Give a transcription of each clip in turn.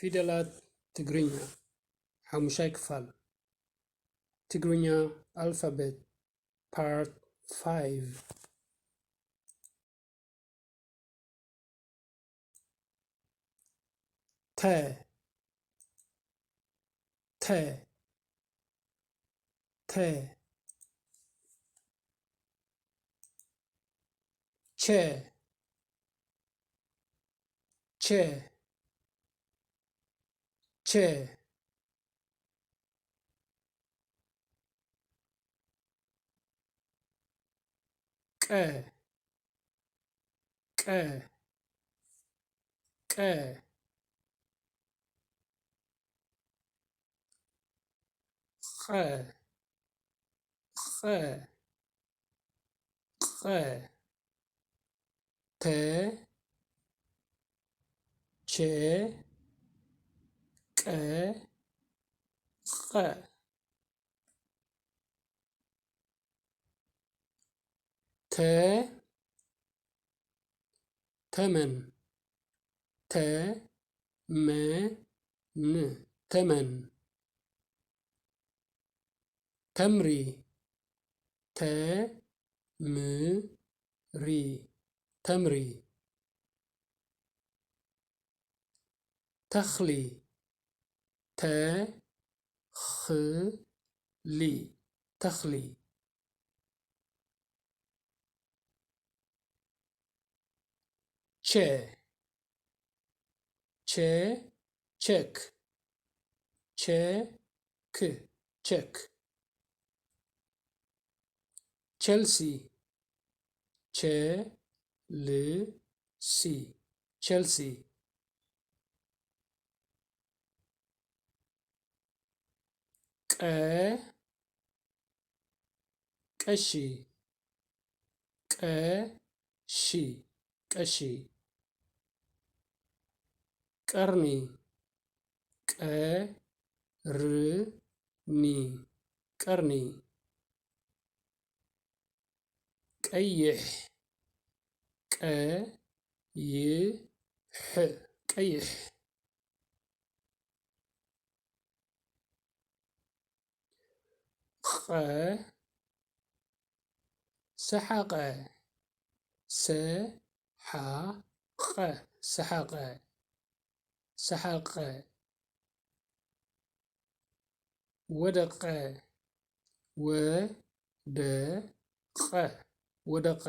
ፊደላት ትግርኛ ሓሙሻይ ክፋል ትግርኛ አልፋቤት ፓርት 5 ተ ተ ተ ቸ ቸ ቸ ቀ ቀ ቀ ኸ ኸ ኸ ተ ቸ ቀ ኸ ተ ተመን ተ መ ን ተመን ተምሪ ተ ም ሪ ተምሪ ተኽሊ ተ ኽ ሊ ተኽሊ ቸ ቸ ቸክ ቸ ክ ቸክ ቸልሲ ቸ ል ሲ ቸልሲ ቀ ቀሺ ቀ ሺ ቀሺ ቀርኒ ቀ ር ኒ ቀርኒ ቀይሕ ቀ ይ ሕ ቀይሕ ኸ ሰሓቐ ሰ ሓ ቐ ሰሓቐ ሰሓቐ ወደቀ ወ ደ ቀ ወደቀ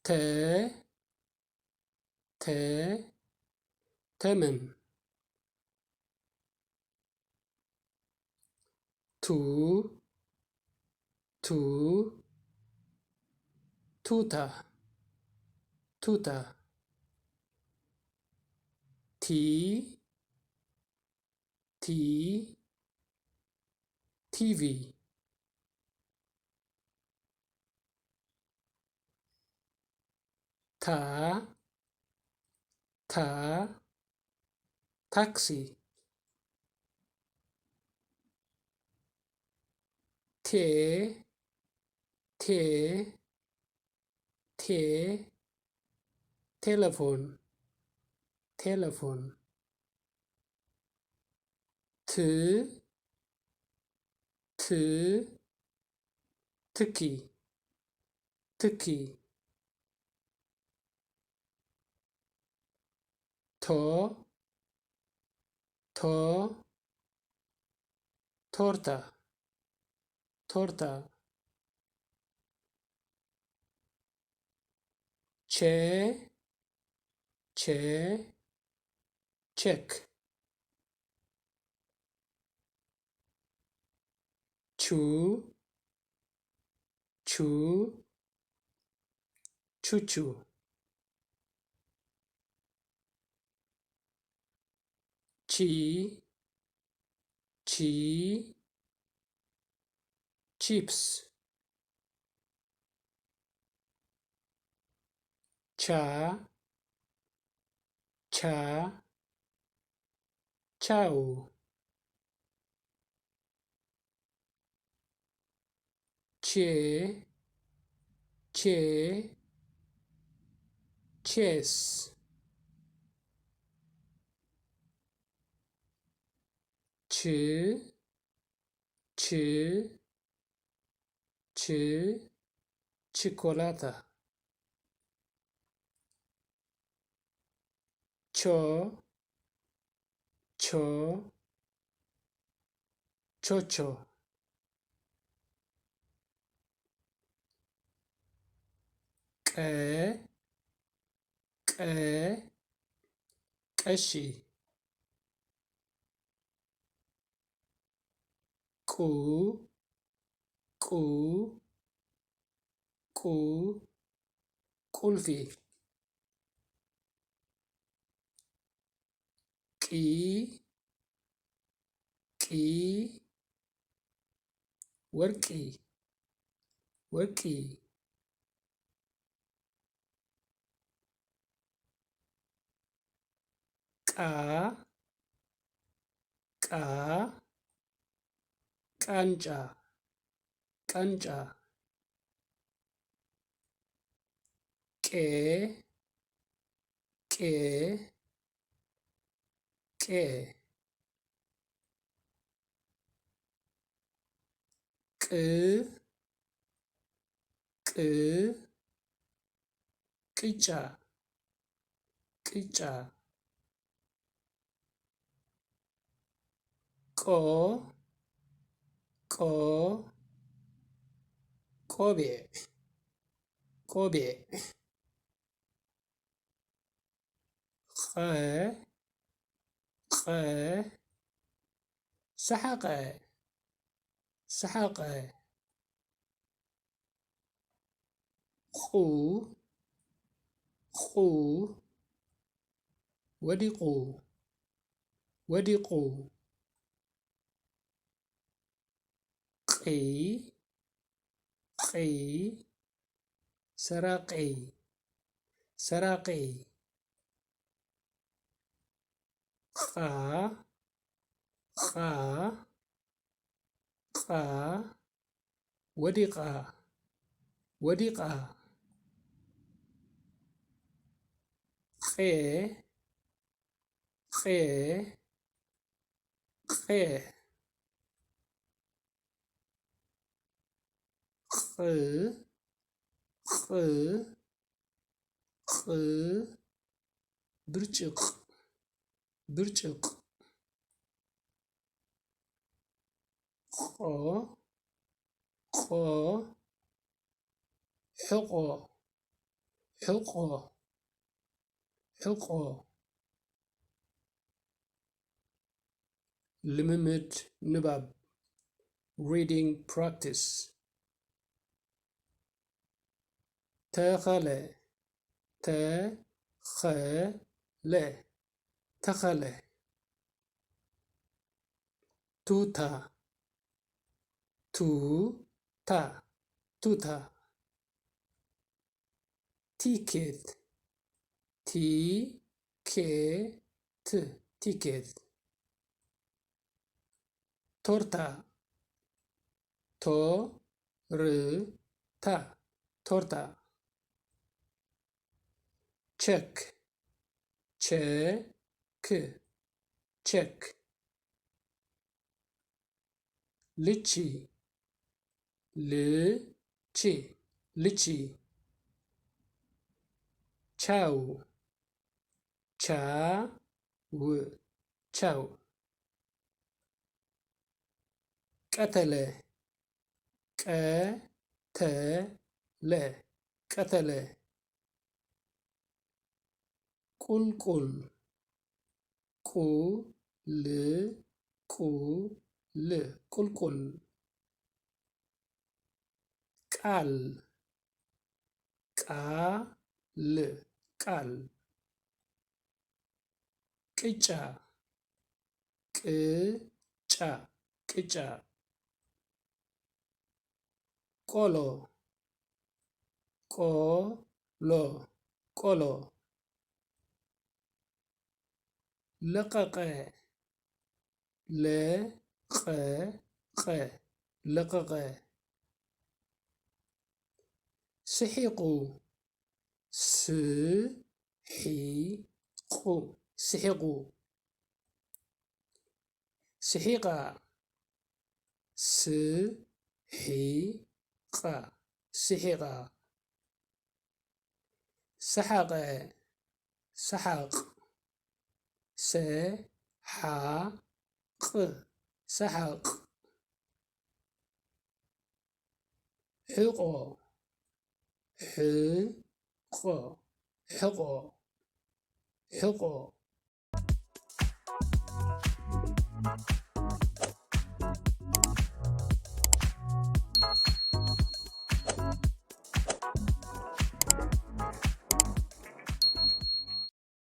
ተ ተ ተመን ቱ ቱ ቱታ ቱታ ቲ ቲ ቲቪ ታ ታ ታክሲ ቴ ቴ ቴ ቴሌፎን ቴሌፎን ት ት ትኪ ትኪ ቶ ቶ ቶርታ ቶርታ ቼ ቼ ቼክ ቹ ቹ ቹቹ ቺ ቺ ቺፕስ ቻ ቻ ቻው ቼ ቼ chess, ch, ch, ch, chocolate, cho, cho, chocho, ق ق قشي قو قو قو قلفي قي قي ورقي ورقي قا قا ቃንጫ ቃንጫ ቄ ቄ ቄ ቅ ቅ ቅጫ ቅጫ ቆ ቆ ቆቤ ቆቤ ኸ ኸ ሰሐቀ ሰሐቀ ኹ ኹ ወዲቁ ወዲቁ ቂ ቂ ሰራቂ ሰራቂ ኻ ኻ ኻ ወዲቃ ወዲቃ ኼ ኼ ኼ ኽ ኽ ኽ ብርጭቅ ብርጭቅ ኾ ኾ ሕቆ ሕቆ ሕቆ ልምምድ ንባብ reading practice ተኸለ ተኸለ ተኸለ ቱታ ቱታ ቱታ ቲኬት ቲኬት ቲኬት ቶርታ ቶርታ ቶርታ ቼክ ቼክ ቼክ ልቺ ልቺ ልቺ ቻው ቻው ቻው ቀተለ ቀተለ ቀተለ ቁልቁል ቁል ቁል ቁልቁል ቃል ቃል ቃል ቅጫ ቅጫ ቅጫ ቆሎ ቆሎ ቆሎ ለቀቀ ለቀቀ ለቀቀ ስሒቁ ስሒቁ حيق سحق سحق سحق سحق سحق سحق سحق سحق حق حق حق حق